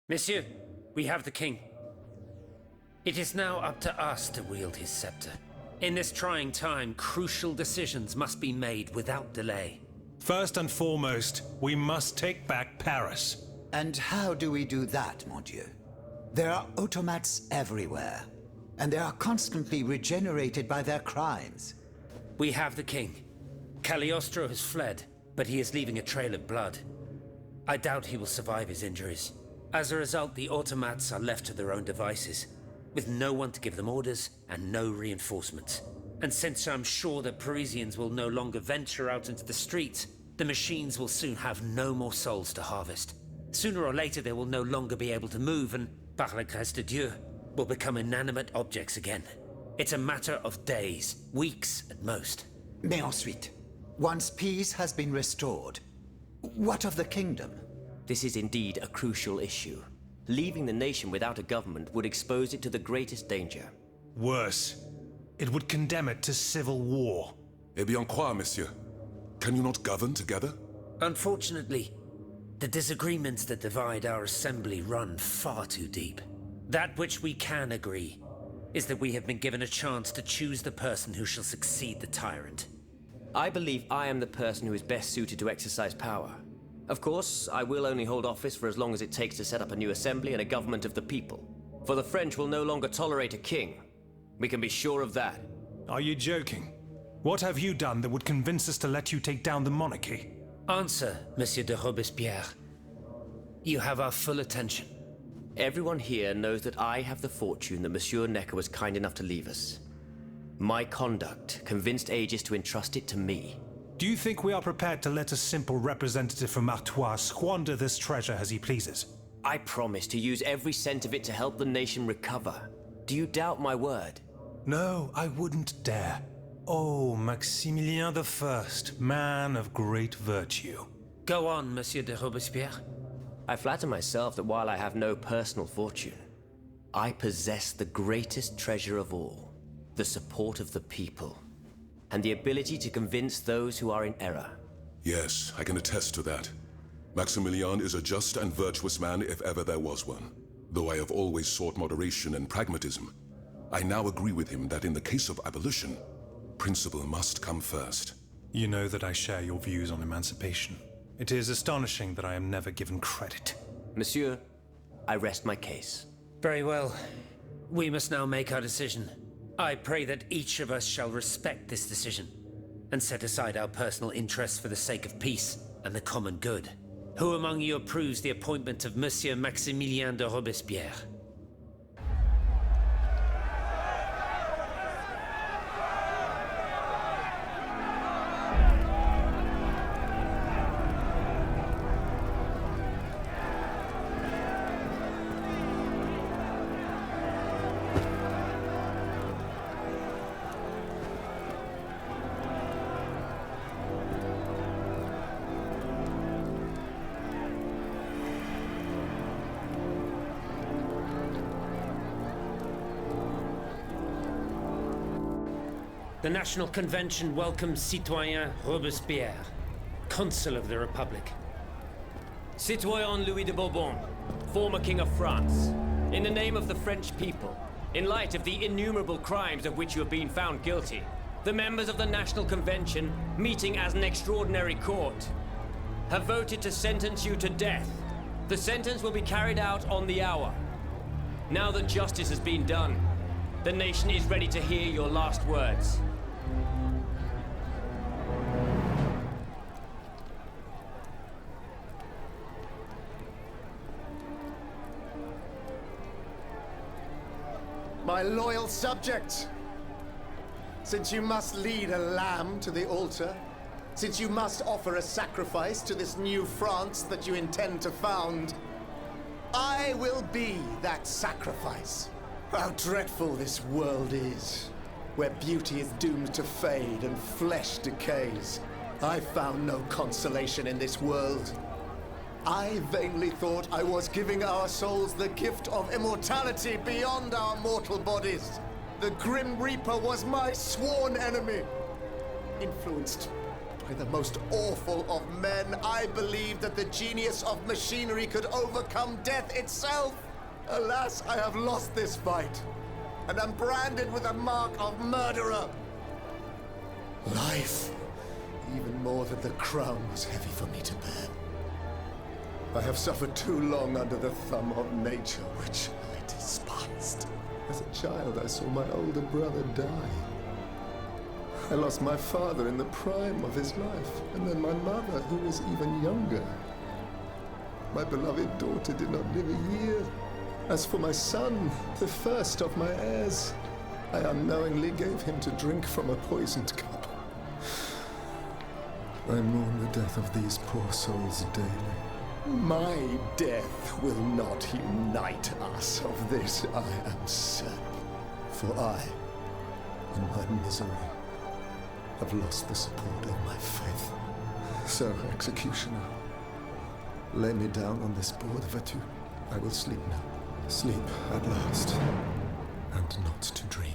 Monsieur, we have the king. It is now up to us to wield his scepter. In this trying time, crucial decisions must be made without delay. First and foremost, we must take back Paris. And how do we do that, mon Dieu? There are automats everywhere, and they are constantly regenerated by their crimes. We have the king. Cagliostro has fled, but he is leaving a trail of blood. I doubt he will survive his injuries. As a result, the automats are left to their own devices, with no one to give them orders and no reinforcements. And since I'm sure that Parisians will no longer venture out into the streets, the machines will soon have no more souls to harvest. Sooner or later they will no longer be able to move and, par la grâce de Dieu, will become inanimate objects again. It's a matter of days, weeks at most. Mais ensuite, once peace has been restored, what of the kingdom? This is indeed a crucial issue. Leaving the nation without a government would expose it to the greatest danger. Worse, it would condemn it to civil war. Eh bien quoi, monsieur? Can you not govern together? Unfortunately, the disagreements that divide our assembly run far too deep. That which we can agree is that we have been given a chance to choose the person who shall succeed the tyrant. I believe I am the person who is best suited to exercise power. Of course, I will only hold office for as long as it takes to set up a new assembly and a government of the people. For the French will no longer tolerate a king. We can be sure of that. Are you joking? What have you done that would convince us to let you take down the monarchy? Answer, Monsieur de Robespierre. You have our full attention. Everyone here knows that I have the fortune that Monsieur Necker was kind enough to leave us. My conduct convinced Aegis to entrust it to me. Do you think we are prepared to let a simple representative from Artois squander this treasure as he pleases? I promise to use every cent of it to help the nation recover. Do you doubt my word? No, I wouldn't dare. Oh, Maximilien I, man of great virtue. Go on, Monsieur de Robespierre. I flatter myself that while I have no personal fortune, I possess the greatest treasure of all, the support of the people, and the ability to convince those who are in error. Yes, I can attest to that. Maximilian is a just and virtuous man if ever there was one. Though I have always sought moderation and pragmatism, I now agree with him that in the case of abolition, principle must come first. You know that I share your views on emancipation. It is astonishing that I am never given credit. Monsieur, I rest my case. Very well. We must now make our decision. I pray that each of us shall respect this decision and set aside our personal interests for the sake of peace and the common good. Who among you approves the appointment of Monsieur Maximilien de Robespierre? The National Convention welcomes Citoyen Robespierre, Consul of the Republic. Citoyen Louis de Bourbon, former King of France, in the name of the French people, in light of the innumerable crimes of which you have been found guilty, the members of the National Convention, meeting as an extraordinary court, have voted to sentence you to death. The sentence will be carried out on the hour. Now that justice has been done, the nation is ready to hear your last words. My loyal subjects, since you must lead a lamb to the altar, since you must offer a sacrifice to this new France that you intend to found, I will be that sacrifice. How dreadful this world is, where beauty is doomed to fade and flesh decays. I found no consolation in this world. I vainly thought I was giving our souls the gift of immortality beyond our mortal bodies. The Grim Reaper was my sworn enemy. Influenced By the most awful of men, I believed that the genius of machinery could overcome death itself. Alas, I have lost this fight, and am branded with the mark of murderer. Life, even more than the crown, was heavy for me to bear. I have suffered too long under the thumb of nature, which I despised. As a child, I saw my older brother die. I lost my father in the prime of his life, and then my mother, who was even younger. My beloved daughter did not live a year. As for my son, the first of my heirs, I unknowingly gave him to drink from a poisoned cup. I mourn the death of these poor souls daily. My death will not unite us, of this I am certain. For I, in my misery, have lost the support of my faith. So, executioner, lay me down on this board, Vatu. I will sleep now. Sleep at last, and not to dream.